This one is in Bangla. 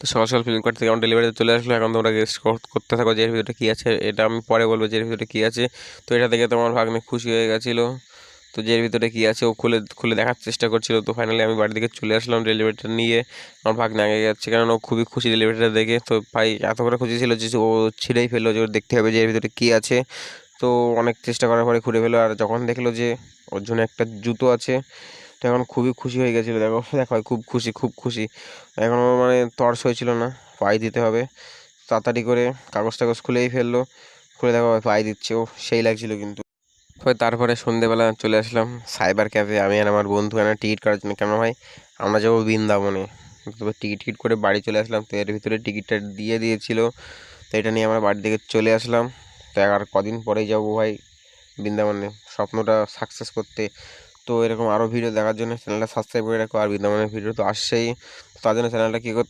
তো সকাল সকাল ফ্লিপকার্ট থেকে আমার ডেলিভারিতে চলে আসলো। এখন তোমরা গেস করতে থাকো যে এর ভিতরে কী আছে। এটা আমি পরে বলবো যে এর ভিতরে কী আছে। তো এটা দেখে তোমার ভাগ্নে খুশি হয়ে গেছিলো। তো যে এর ভিতরে কী আছে ও খুলে খুলে দেখার চেষ্টা করছিল। তো ফাইনালি আমি বাড়ি থেকে চলে আসলাম ডেলিভারিটা নিয়ে। আমার ভাগ্নে আগে যাচ্ছে, কারণ ও খুবই খুশি ডেলিভারিটা দেখে। তো ভাই এত করে খুশি ছিল যে ও ছিঁড়েই ফেললো যে ওর দেখতে হবে যে এর ভিতরে কী আছে। তো অনেক চেষ্টা করার পরে খুলে ফেলো, আর যখন দেখলো যে ওর জন্য একটা জুতো আছে, তো এখন খুবই খুশি হয়ে গেছিলো। দেখো দেখো খুব খুশি খুব খুশি। এখন ওর মানে তর্স হয়েছিল না, পায়ে দিতে হবে। তাড়াতাড়ি করে কাগজ টাগজ খুলেই ফেললো। খুলে দেখো পায়ে দিচ্ছে, ও সেই লাগছিল কিন্তু। তারপরে সন্ধেবেলা চলে আসলাম সাইবার ক্যাফে, আমি আর আমার বন্ধু টিকিট করার জন্য। কেন ভাই, আমরা যাবো বৃন্দাবনে। তো টিকিট করে বাড়ি চলে আসলাম। তো এর ভিতরে টিকিটটা দিয়ে দিয়েছিল। তো এটা নিয়ে আমরা বাড়ি থেকে চলে আসলাম। তো আর কদিন পরেই যাবো ভাই বৃন্দাবনে, স্বপ্নটা সাকসেস করতে। তো এরকম আরও ভিডিও দেখার জন্য চ্যানেলটা সাবস্ক্রাইব করে রাখো। আর বৃন্দাবনের ভিডিও তো আসছেই, তার জন্য চ্যানেলটা কী করতে